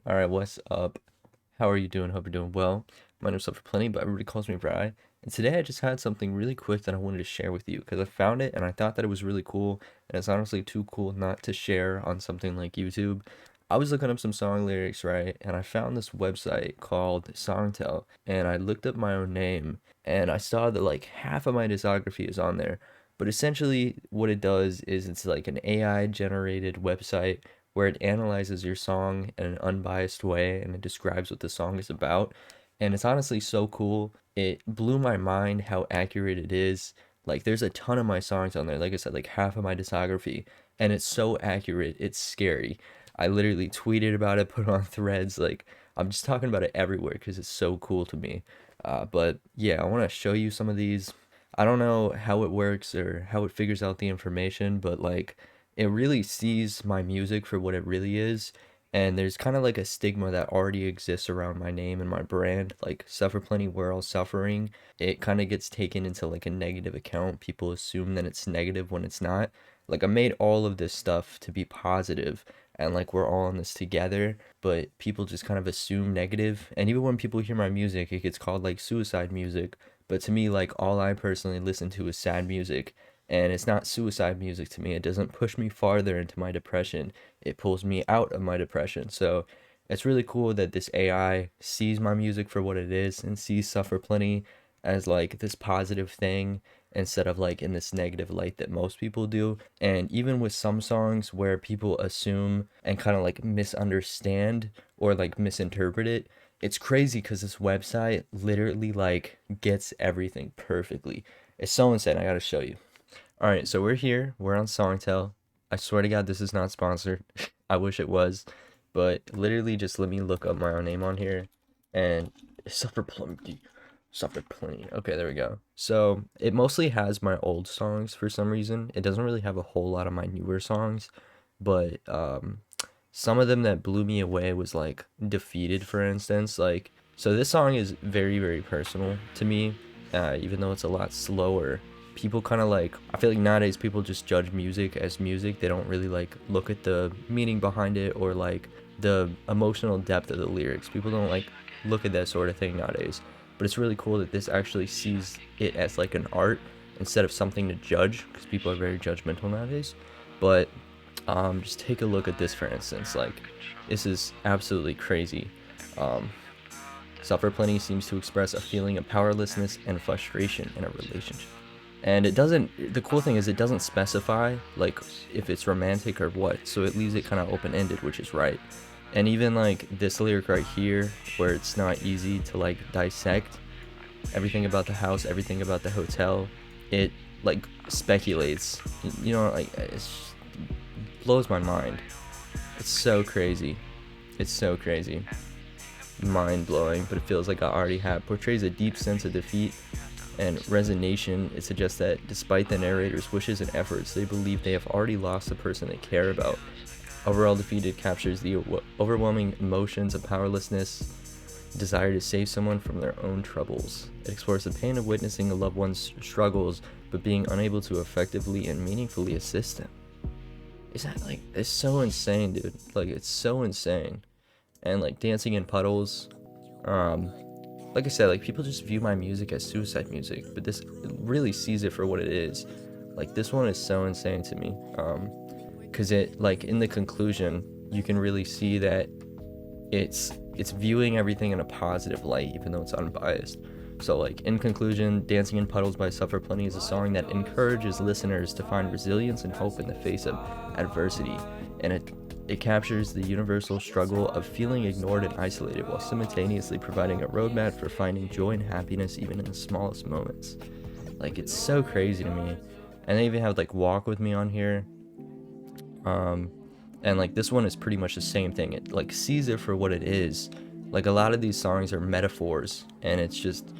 All right, what's up? How are you doing? Hope you're doing well. My name's Sufferplenty, but everybody calls me Bri. And today I just had something really quick that I wanted to share with you because I found it and I thought that it was really cool. And it's honestly too cool not to share on something like YouTube. I was looking up some song lyrics, right? And I found this website called SongTell. And I looked up my own name and I saw that like half of my discography is on there. But essentially, what it does is it's like an AI generated website where it analyzes your song in an unbiased way and it describes what the song is about. And it's honestly so cool. It blew my mind how accurate it is. Like, there's a ton of my songs on there, like I said, like half of my discography, and it's so accurate, it's scary. I literally tweeted about it, put it on threads. Like, I'm just talking about it everywhere because it's so cool to me. But yeah, I want to show you some of these. I don't know how it works or how it figures out the information, but like it really sees my music for what it really is. And there's kind of like a stigma that already exists around my name and my brand, like Suffer Plenty, we're all suffering. It kind of gets taken into like a negative account. People assume that it's negative when it's not. Like I made all of this stuff to be positive and like we're all in this together, but people just kind of assume negative. And even when people hear my music, it gets called like suicide music. But to me, like all I personally listen to is sad music, and it's not suicide music to me. It doesn't push me farther into my depression. It pulls me out of my depression. So it's really cool that this AI sees my music for what it is and sees Suffer Plenty as like this positive thing instead of like in this negative light that most people do. And even with some songs where people assume and kind of like misunderstand or like misinterpret it, it's crazy because this website literally like gets everything perfectly. It's so insane. I gotta show you. All right, so we're here. We're on SongTell. I swear to God, this is not sponsored. I wish it was, but literally, just let me look up my own name on here, and suffer plenty, suffer plenty. Okay, there we go. So it mostly has my old songs for some reason. It doesn't really have a whole lot of my newer songs, but some of them that blew me away was like Defeated, for instance. Like, so this song is very, very personal to me, even though it's a lot slower. People kind of like, I feel like nowadays people just judge music as music. They don't really like look at the meaning behind it or like the emotional depth of the lyrics. People don't like look at that sort of thing nowadays. But it's really cool that this actually sees it as like an art instead of something to judge, because people are very judgmental nowadays. But just take a look at this, for instance. Like, this is absolutely crazy. um, Suffer Plenty seems to express a feeling of powerlessness and frustration in a relationship. And it doesn't, the cool thing is it doesn't specify like if it's romantic or what, so it leaves it kind of open-ended, which is right. And even like this lyric right here, where it's not easy to like dissect everything about the house, everything about the hotel, it like speculates, you know, like it blows my mind. It's so crazy. It's so crazy. Mind blowing, but it feels like I already have. Portrays a deep sense of defeat and resignation. It suggests that despite the narrator's wishes and efforts, they believe they have already lost the person they care about. Overall defeated captures the overwhelming emotions of powerlessness, desire to save someone from their own troubles. It explores the pain of witnessing a loved one's struggles, but being unable to effectively and meaningfully assist them. Is that like, it's so insane, dude. Like, it's so insane. And like Dancing in Puddles, um, like I said, like people just view my music as suicide music, but this really sees it for what it is. Like this one is so insane to me, because it like in the conclusion you can really see that it's viewing everything in a positive light, even though it's unbiased. So like in conclusion, Dancing in Puddles by Suffer Plenty is a song that encourages listeners to find resilience and hope in the face of adversity, and it captures the universal struggle of feeling ignored and isolated while simultaneously providing a roadmap for finding joy and happiness even in the smallest moments. Like, it's so crazy to me. And they even have like Walk With Me on here. Um, and like this one is pretty much the same thing. It like sees it for what it is. Like a lot of these songs are metaphors, and it's just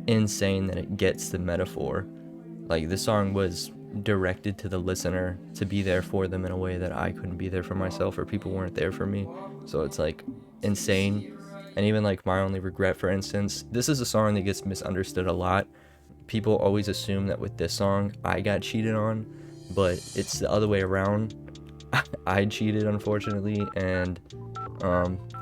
insane that it gets the metaphor. Like this song was directed to the listener to be there for them in a way that I couldn't be there for myself, or people weren't there for me. So it's like insane. And even like My Only Regret, for instance, this is a song that gets misunderstood a lot. People always assume that with this song I got cheated on, but it's the other way around. I cheated, unfortunately, and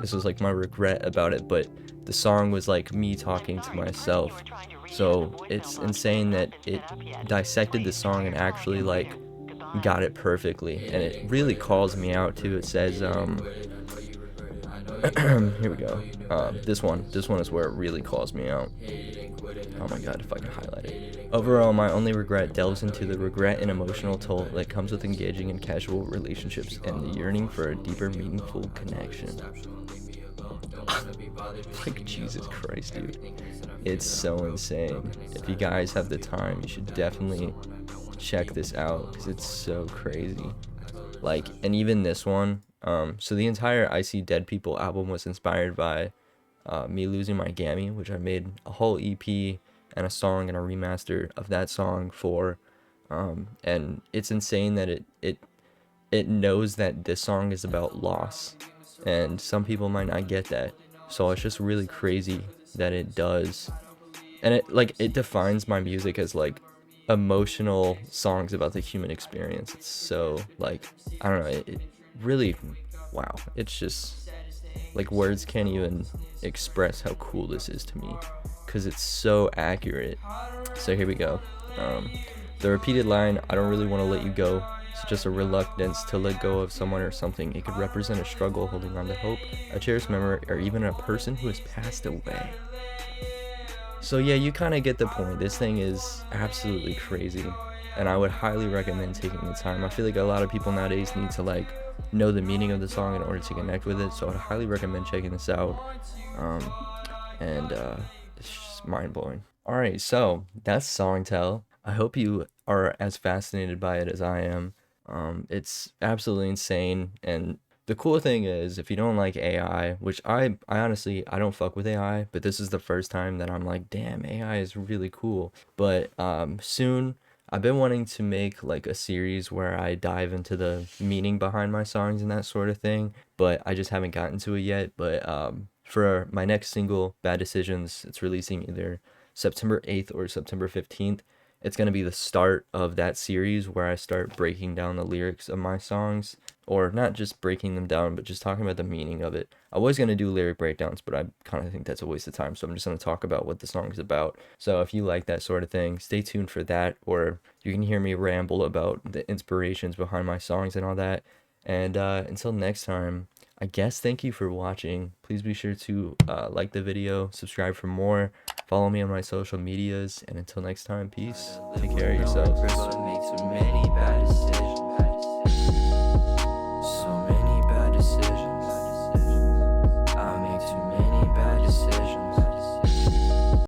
This was like my regret about it, but the song was like me talking to myself. So it's insane that it dissected the song and actually like got it perfectly, and it really calls me out too. It says here we go. This one is where it really calls me out. Oh my god, if I can highlight it. Overall, my only regret delves into the regret and emotional toll that comes with engaging in casual relationships and the yearning for a deeper, meaningful connection. Like, Jesus Christ, dude. It's so insane. If you guys have the time, you should definitely check this out, because it's so crazy. Like, and even this one, so the entire I See Dead People album was inspired by me losing my Gammy, which I made a whole EP and a song and a remaster of that song for, and it's insane that it knows that this song is about loss, and some people might not get that, so it's just really crazy that it does. And it defines my music as like emotional songs about the human experience. It's so like, I don't know, it really, wow, it's just like words can't even express how cool this is to me, because it's so accurate. So here we go. The repeated line, "I don't really want to let you go," it's just a reluctance to let go of someone or something. It could represent a struggle holding on to hope, a cherished memory, or even a person who has passed away. So yeah, you kind of get the point. This thing is absolutely crazy, and I would highly recommend taking the time. I feel like a lot of people nowadays need to like know the meaning of the song in order to connect with it, so I'd highly recommend checking this out. It's just mind-blowing. Alright, so that's SongTell. I hope you are as fascinated by it as I am. It's absolutely insane, and the cool thing is, if you don't like AI, which I honestly, I don't fuck with AI, but this is the first time that I'm like, damn, AI is really cool. But soon, I've been wanting to make like a series where I dive into the meaning behind my songs and that sort of thing, but I just haven't gotten to it yet. But for my next single, Bad Decisions, it's releasing either September 8th or September 15th. It's going to be the start of that series where I start breaking down the lyrics of my songs, or not just breaking them down, but just talking about the meaning of it. I was going to do lyric breakdowns, but I kind of think that's a waste of time, so I'm just going to talk about what the song is about. So if you like that sort of thing, stay tuned for that, or you can hear me ramble about the inspirations behind my songs and all that. And until next time, I guess thank you for watching. Please be sure to like the video, subscribe for more, follow me on my social medias, and until next time, peace. Take care of yourselves.